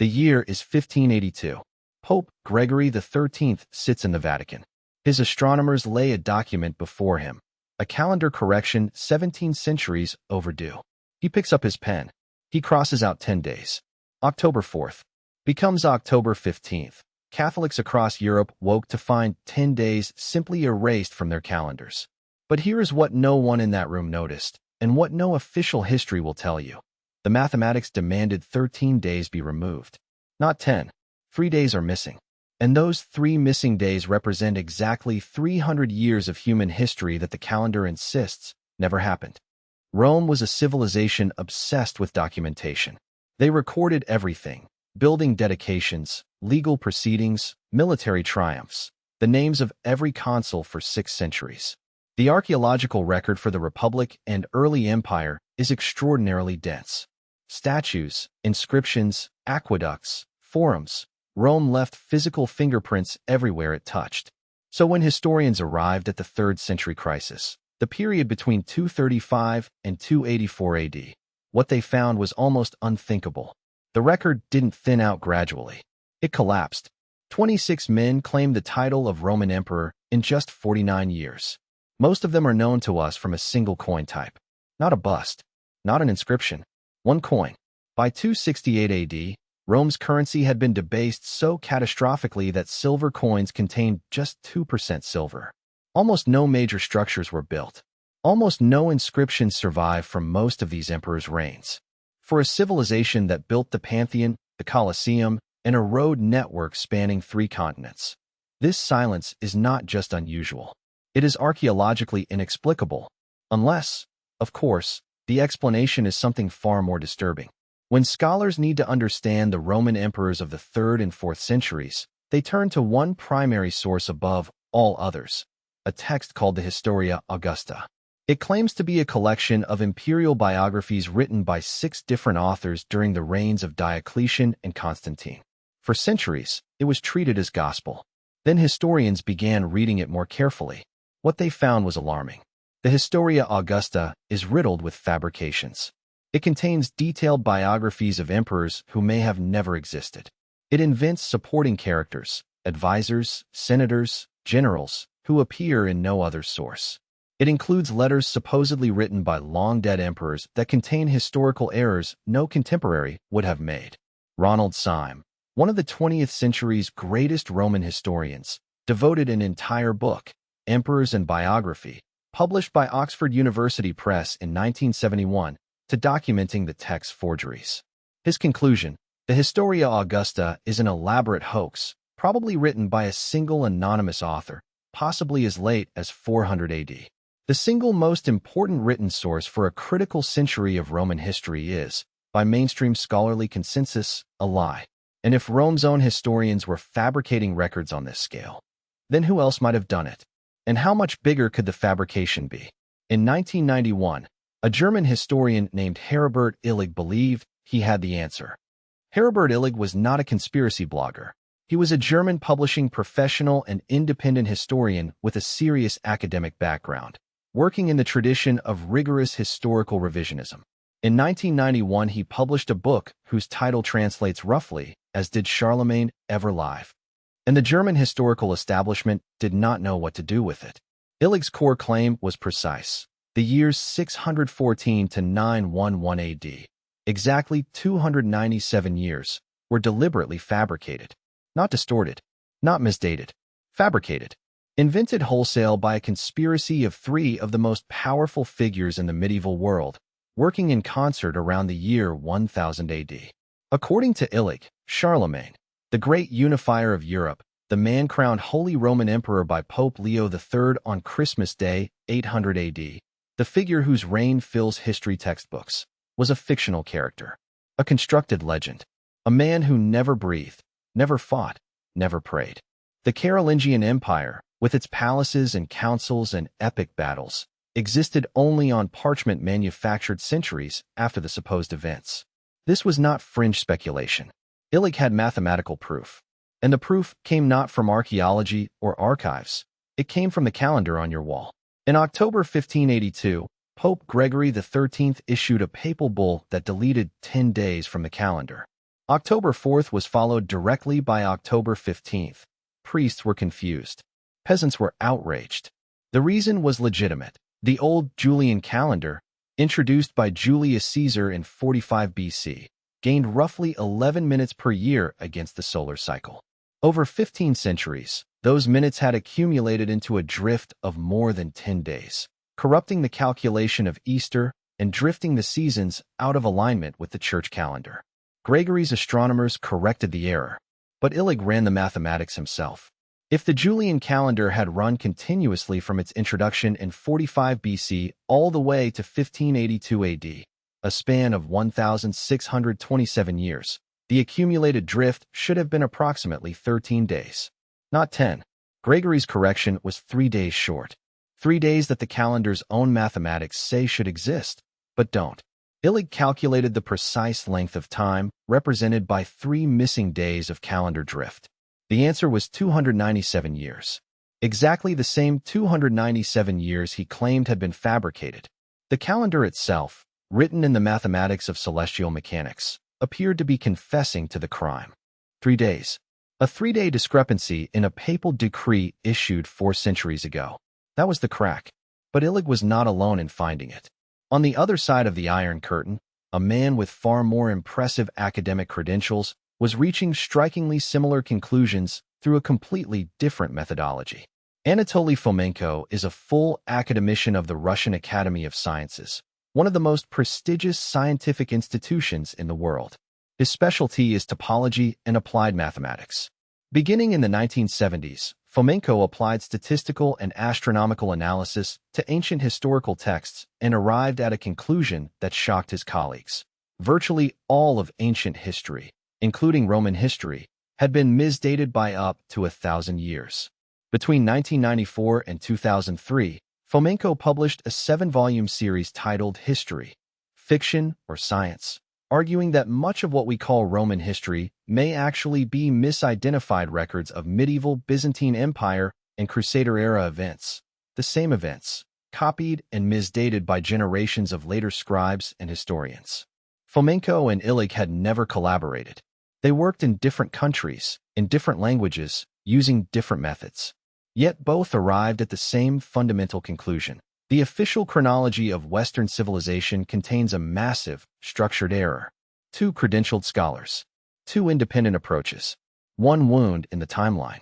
The year is 1582. Pope Gregory XIII sits in the Vatican. His astronomers lay a document before him, a calendar correction 17 centuries overdue. He picks up his pen. He crosses out 10 days. October 4th becomes October 15th. Catholics across Europe woke to find 10 days simply erased from their calendars. But here is what no one in that room noticed, and what no official history will tell you. The mathematics demanded 13 days be removed. Not 10. 3 days are missing. And those 3 missing days represent exactly 300 years of human history that the calendar insists never happened. Rome was a civilization obsessed with documentation. They recorded everything: building dedications, legal proceedings, military triumphs, the names of every consul for 6 centuries. The archaeological record for the Republic and early Empire is extraordinarily dense. Statues, inscriptions, aqueducts, forums. Rome left physical fingerprints everywhere it touched. So when historians arrived at the 3rd century crisis, the period between 235 and 284 AD, what they found was almost unthinkable. The record didn't thin out gradually. It collapsed. 26 men claimed the title of Roman Emperor in just 49 years. Most of them are known to us from a single coin type. Not a bust. Not an inscription. One coin. By 268 AD, Rome's currency had been debased so catastrophically that silver coins contained just 2% silver. Almost no major structures were built. Almost no inscriptions survive from most of these emperors' reigns. For a civilization that built the Pantheon, the Colosseum, and a road network spanning 3 continents, this silence is not just unusual. It is archaeologically inexplicable. Unless, of course, the explanation is something far more disturbing. When scholars need to understand the Roman emperors of the 3rd and 4th centuries, they turn to one primary source above all others, a text called the Historia Augusta. It claims to be a collection of imperial biographies written by 6 different authors during the reigns of Diocletian and Constantine. For centuries, it was treated as gospel. Then historians began reading it more carefully. What they found was alarming. The Historia Augusta is riddled with fabrications. It contains detailed biographies of emperors who may have never existed. It invents supporting characters, advisors, senators, generals, who appear in no other source. It includes letters supposedly written by long-dead emperors that contain historical errors no contemporary would have made. Ronald Syme, one of the 20th century's greatest Roman historians, devoted an entire book, Emperors and Biography, published by Oxford University Press in 1971, to documenting the text's forgeries. His conclusion: the Historia Augusta is an elaborate hoax, probably written by a single anonymous author, possibly as late as 400 AD. The single most important written source for a critical century of Roman history is, by mainstream scholarly consensus, a lie. And if Rome's own historians were fabricating records on this scale, then who else might have done it? And how much bigger could the fabrication be? In 1991, a German historian named Heribert Illig believed he had the answer. Heribert Illig was not a conspiracy blogger. He was a German publishing professional and independent historian with a serious academic background, working in the tradition of rigorous historical revisionism. In 1991, he published a book whose title translates roughly as "Did Charlemagne Ever Live?" And the German historical establishment did not know what to do with it. Illig's core claim was precise. The years 614 to 911 AD, exactly 297 years, were deliberately fabricated. Not distorted, not misdated, fabricated. Invented wholesale by a conspiracy of 3 of the most powerful figures in the medieval world, working in concert around the year 1000 AD. According to Illig, Charlemagne, the great unifier of Europe, the man crowned Holy Roman Emperor by Pope Leo III on Christmas Day, 800 AD, the figure whose reign fills history textbooks, was a fictional character, a constructed legend, a man who never breathed, never fought, never prayed. The Carolingian Empire, with its palaces and councils and epic battles, existed only on parchment manufactured centuries after the supposed events. This was not fringe speculation. Illig had mathematical proof. And the proof came not from archaeology or archives. It came from the calendar on your wall. In October 1582, Pope Gregory XIII issued a papal bull that deleted 10 days from the calendar. October 4th was followed directly by October 15th. Priests were confused. Peasants were outraged. The reason was legitimate. The old Julian calendar, introduced by Julius Caesar in 45 BC, gained roughly 11 minutes per year against the solar cycle. Over 15 centuries, those minutes had accumulated into a drift of more than 10 days, corrupting the calculation of Easter and drifting the seasons out of alignment with the church calendar. Gregory's astronomers corrected the error, but Illig ran the mathematics himself. If the Julian calendar had run continuously from its introduction in 45 BC all the way to 1582 AD, a span of 1,627 years, the accumulated drift should have been approximately 13 days, not 10. Gregory's correction was 3 days short. 3 days that the calendar's own mathematics say should exist, but don't. Illig calculated the precise length of time represented by 3 missing days of calendar drift. The answer was 297 years. Exactly the same 297 years he claimed had been fabricated. The calendar itself, written in the mathematics of celestial mechanics, appeared to be confessing to the crime. 3 days. A 3-day discrepancy in a papal decree issued 4 centuries ago. That was the crack. But Illig was not alone in finding it. On the other side of the Iron Curtain, a man with far more impressive academic credentials was reaching strikingly similar conclusions through a completely different methodology. Anatoly Fomenko is a full academician of the Russian Academy of Sciences, one of the most prestigious scientific institutions in the world. His specialty is topology and applied mathematics. Beginning in the 1970s, Fomenko applied statistical and astronomical analysis to ancient historical texts and arrived at a conclusion that shocked his colleagues. Virtually all of ancient history, including Roman history, had been misdated by up to 1,000 years. Between 1994 and 2003, Fomenko published a 7-volume series titled History, Fiction, or Science, arguing that much of what we call Roman history may actually be misidentified records of medieval Byzantine Empire and Crusader-era events, the same events, copied and misdated by generations of later scribes and historians. Fomenko and Illig had never collaborated. They worked in different countries, in different languages, using different methods. Yet both arrived at the same fundamental conclusion. The official chronology of Western civilization contains a massive, structured error. 2 credentialed scholars. 2 independent approaches. 1 wound in the timeline.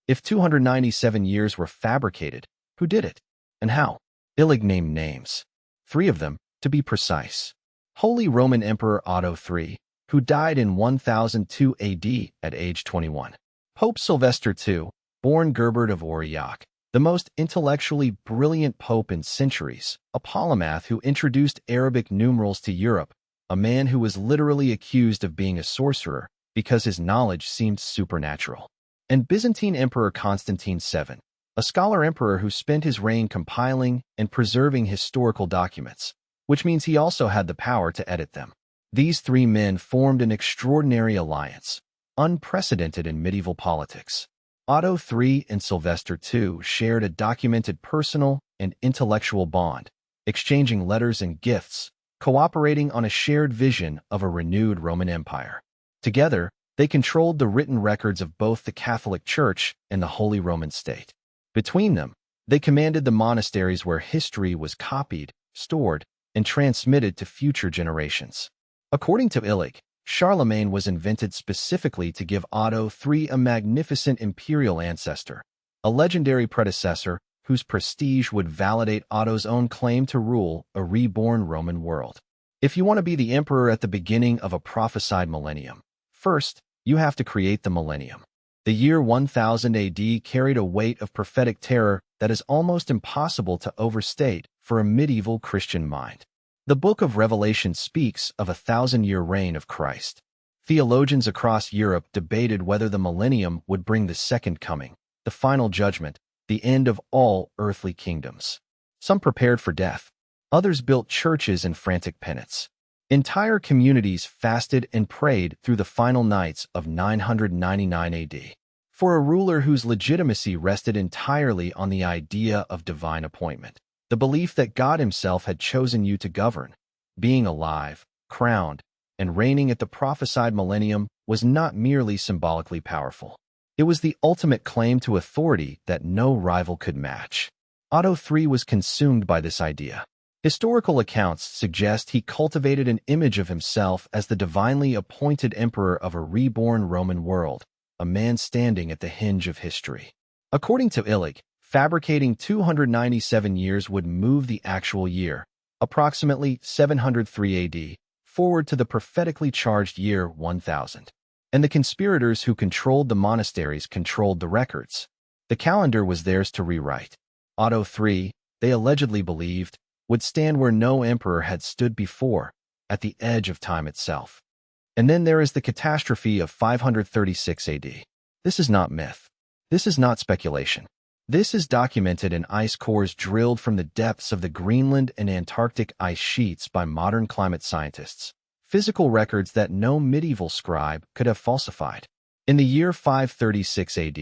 If 297 years were fabricated, who did it? And how? Illig named names. 3 of them, to be precise. Holy Roman Emperor Otto III, who died in 1002 AD at age 21. Pope Sylvester II, born Heribert of Illig, the most intellectually brilliant pope in centuries, a polymath who introduced Arabic numerals to Europe, a man who was literally accused of being a sorcerer because his knowledge seemed supernatural. And Byzantine Emperor Constantine VII, a scholar emperor who spent his reign compiling and preserving historical documents, which means he also had the power to edit them. These 3 men formed an extraordinary alliance, unprecedented in medieval politics. Otto III and Sylvester II shared a documented personal and intellectual bond, exchanging letters and gifts, cooperating on a shared vision of a renewed Roman Empire. Together, they controlled the written records of both the Catholic Church and the Holy Roman State. Between them, they commanded the monasteries where history was copied, stored, and transmitted to future generations. According to Illig, Charlemagne was invented specifically to give Otto III a magnificent imperial ancestor, a legendary predecessor whose prestige would validate Otto's own claim to rule a reborn Roman world. If you want to be the emperor at the beginning of a prophesied millennium, first, you have to create the millennium. The year 1000 AD carried a weight of prophetic terror that is almost impossible to overstate for a medieval Christian mind. The book of Revelation speaks of a 1,000-year reign of Christ. Theologians across Europe debated whether the millennium would bring the second coming, the final judgment, the end of all earthly kingdoms. Some prepared for death. Others built churches in frantic penance. Entire communities fasted and prayed through the final nights of 999 AD. For a ruler whose legitimacy rested entirely on the idea of divine appointment. The belief that God himself had chosen you to govern. Being alive, crowned, and reigning at the prophesied millennium was not merely symbolically powerful. It was the ultimate claim to authority that no rival could match. Otto III was consumed by this idea. Historical accounts suggest he cultivated an image of himself as the divinely appointed emperor of a reborn Roman world, a man standing at the hinge of history. According to Illig, fabricating 297 years would move the actual year, approximately 703 AD, forward to the prophetically charged year 1000. And the conspirators who controlled the monasteries controlled the records. The calendar was theirs to rewrite. Otto III, they allegedly believed, would stand where no emperor had stood before, at the edge of time itself. And then there is the catastrophe of 536 AD. This is not myth. This is not speculation. This is documented in ice cores drilled from the depths of the Greenland and Antarctic ice sheets by modern climate scientists, physical records that no medieval scribe could have falsified. In the year 536 AD,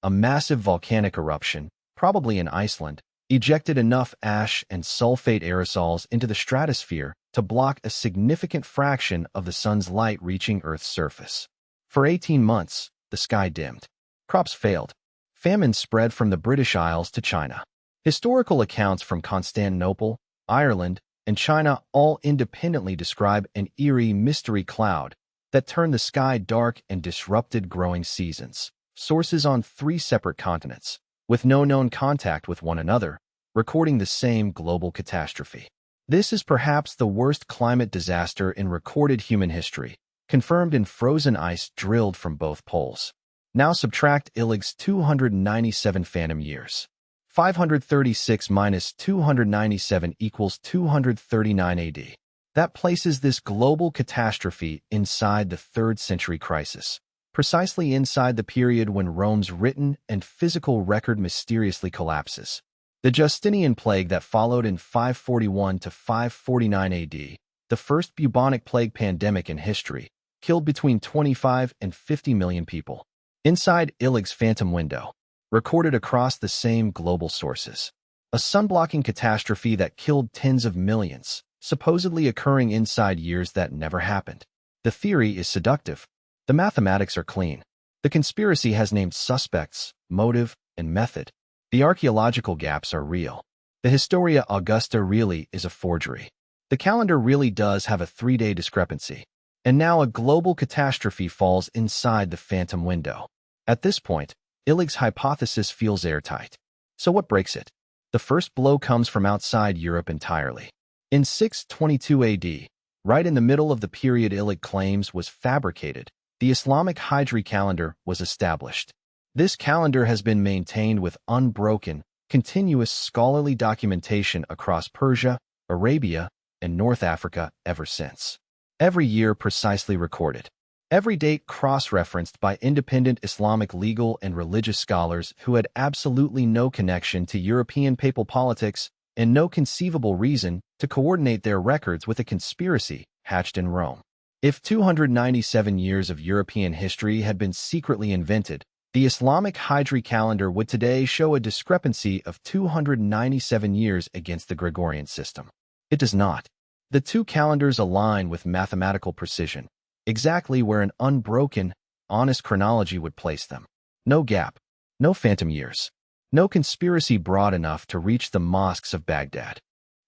a massive volcanic eruption, probably in Iceland, ejected enough ash and sulfate aerosols into the stratosphere to block a significant fraction of the sun's light reaching Earth's surface. For 18 months, the sky dimmed. Crops failed. Famine spread from the British Isles to China. Historical accounts from Constantinople, Ireland, and China all independently describe an eerie mystery cloud that turned the sky dark and disrupted growing seasons. Sources on 3 separate continents, with no known contact with one another, recording the same global catastrophe. This is perhaps the worst climate disaster in recorded human history, confirmed in frozen ice drilled from both poles. Now subtract Illig's 297 phantom years. 536 minus 297 equals 239 AD. That places this global catastrophe inside the 3rd century crisis, precisely inside the period when Rome's written and physical record mysteriously collapses. The Justinian plague that followed in 541 to 549 AD, the first bubonic plague pandemic in history, killed between 25 and 50 million people. Inside Illig's phantom window, recorded across the same global sources. A sun-blocking catastrophe that killed tens of millions, supposedly occurring inside years that never happened. The theory is seductive. The mathematics are clean. The conspiracy has named suspects, motive, and method. The archaeological gaps are real. The Historia Augusta really is a forgery. The calendar really does have a 3-day discrepancy. And now a global catastrophe falls inside the phantom window. At this point, Illig's hypothesis feels airtight. So what breaks it? The first blow comes from outside Europe entirely. In 622 AD, right in the middle of the period Illig claims was fabricated, the Islamic Hijri calendar was established. This calendar has been maintained with unbroken, continuous scholarly documentation across Persia, Arabia, and North Africa ever since. Every year precisely recorded. Every date cross-referenced by independent Islamic legal and religious scholars who had absolutely no connection to European papal politics and no conceivable reason to coordinate their records with a conspiracy hatched in Rome. If 297 years of European history had been secretly invented, the Islamic Hijri calendar would today show a discrepancy of 297 years against the Gregorian system. It does not. The two calendars align with mathematical precision, exactly where an unbroken, honest chronology would place them. No gap, no phantom years, no conspiracy broad enough to reach the mosques of Baghdad.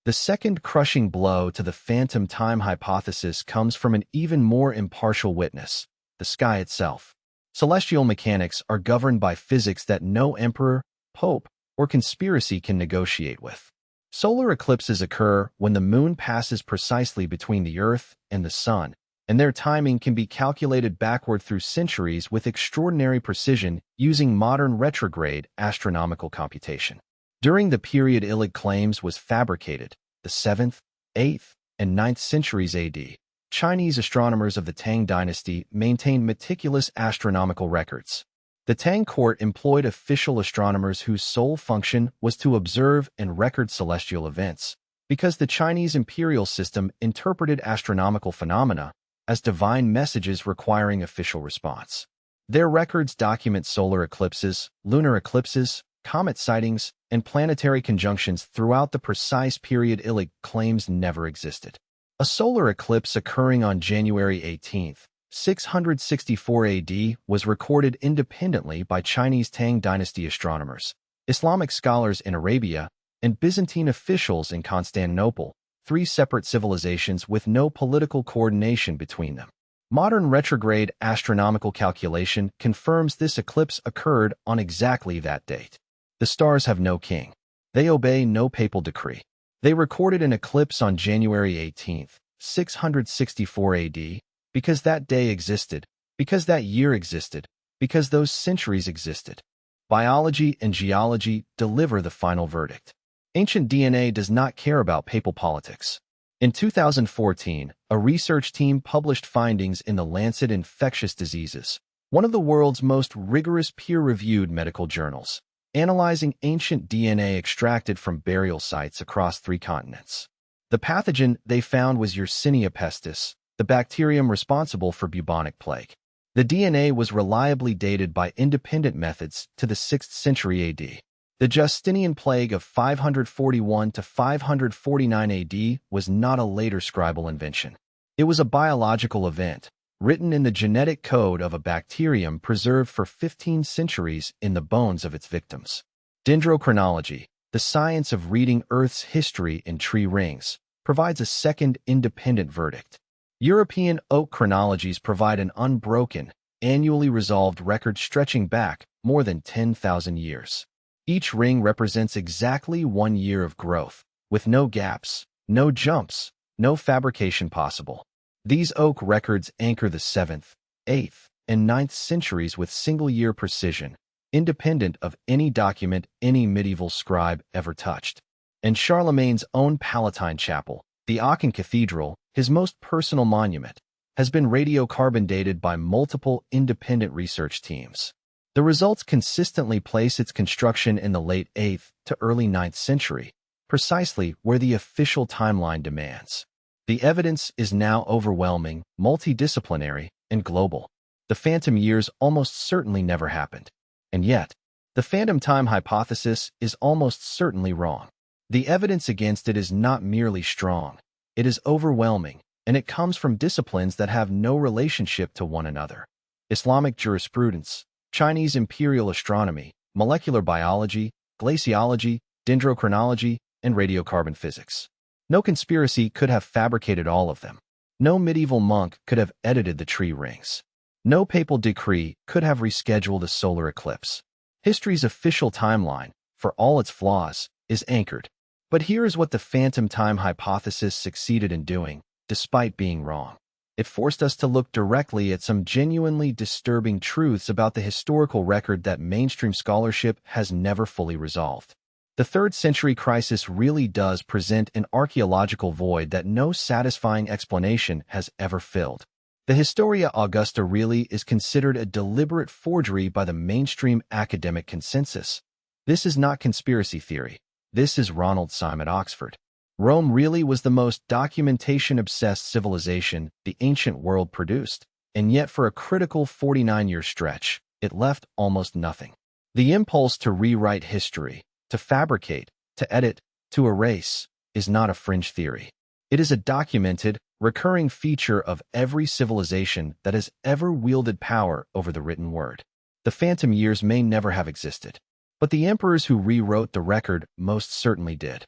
The second crushing blow to the phantom time hypothesis comes from an even more impartial witness, the sky itself. Celestial mechanics are governed by physics that no emperor, pope, or conspiracy can negotiate with. Solar eclipses occur when the moon passes precisely between the Earth and the Sun, and their timing can be calculated backward through centuries with extraordinary precision using modern retrograde astronomical computation. During the period Illig claims was fabricated, the 7th, 8th, and 9th centuries AD, Chinese astronomers of the Tang dynasty maintained meticulous astronomical records. The Tang court employed official astronomers whose sole function was to observe and record celestial events, because the Chinese imperial system interpreted astronomical phenomena as divine messages requiring official response. Their records document solar eclipses, lunar eclipses, comet sightings, and planetary conjunctions throughout the precise period Illig claims never existed. A solar eclipse occurring on January 18th, 664 AD was recorded independently by Chinese Tang dynasty astronomers, Islamic scholars in Arabia, and Byzantine officials in Constantinople, three separate civilizations with no political coordination between them. Modern retrograde astronomical calculation confirms this eclipse occurred on exactly that date. The stars have no king. They obey no papal decree. They recorded an eclipse on January 18, 664 AD, because that day existed, because that year existed, because those centuries existed. Biology and geology deliver the final verdict. Ancient DNA does not care about papal politics. In 2014, a research team published findings in the Lancet Infectious Diseases, one of the world's most rigorous peer-reviewed medical journals, analyzing ancient DNA extracted from burial sites across 3 continents. The pathogen they found was Yersinia pestis, the bacterium responsible for bubonic plague. The DNA was reliably dated by independent methods to the 6th century AD. The Justinian plague of 541 to 549 AD was not a later scribal invention. It was a biological event, written in the genetic code of a bacterium preserved for 15 centuries in the bones of its victims. Dendrochronology, the science of reading Earth's history in tree rings, provides a second independent verdict. European oak chronologies provide an unbroken, annually resolved record stretching back more than 10,000 years. Each ring represents exactly 1 year of growth, with no gaps, no jumps, no fabrication possible. These oak records anchor the 7th, 8th, and 9th centuries with single-year precision, independent of any document any medieval scribe ever touched. And Charlemagne's own Palatine Chapel, the Aachen Cathedral, his most personal monument, has been radiocarbon dated by multiple independent research teams. The results consistently place its construction in the late 8th to early 9th century, precisely where the official timeline demands. The evidence is now overwhelming, multidisciplinary, and global. The phantom years almost certainly never happened. And yet, the phantom time hypothesis is almost certainly wrong. The evidence against it is not merely strong. It is overwhelming, and it comes from disciplines that have no relationship to one another. Islamic jurisprudence, Chinese imperial astronomy, molecular biology, glaciology, dendrochronology, and radiocarbon physics. No conspiracy could have fabricated all of them. No medieval monk could have edited the tree rings. No papal decree could have rescheduled a solar eclipse. History's official timeline, for all its flaws, is anchored. But here is what the phantom time hypothesis succeeded in doing, despite being wrong. It forced us to look directly at some genuinely disturbing truths about the historical record that mainstream scholarship has never fully resolved. The 3rd century crisis really does present an archaeological void that no satisfying explanation has ever filled. The Historia Augusta really is considered a deliberate forgery by the mainstream academic consensus. This is not conspiracy theory. This is Ronald Syme at Oxford. Rome really was the most documentation-obsessed civilization the ancient world produced, and yet for a critical 49-year stretch, it left almost nothing. The impulse to rewrite history, to fabricate, to edit, to erase, is not a fringe theory. It is a documented, recurring feature of every civilization that has ever wielded power over the written word. The phantom years may never have existed, but the emperors who rewrote the record most certainly did.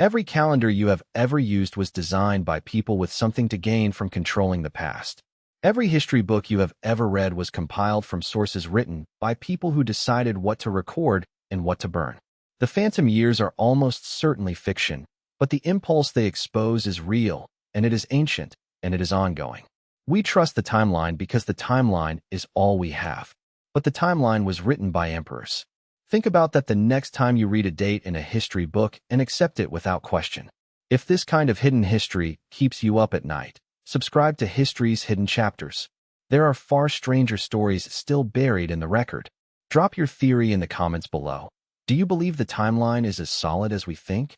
Every calendar you have ever used was designed by people with something to gain from controlling the past. Every history book you have ever read was compiled from sources written by people who decided what to record and what to burn. The phantom years are almost certainly fiction, but the impulse they expose is real, and it is ancient, and it is ongoing. We trust the timeline because the timeline is all we have. But the timeline was written by emperors. Think about that the next time you read a date in a history book and accept it without question. If this kind of hidden history keeps you up at night, subscribe to History's Hidden Chapters. There are far stranger stories still buried in the record. Drop your theory in the comments below. Do you believe the timeline is as solid as we think?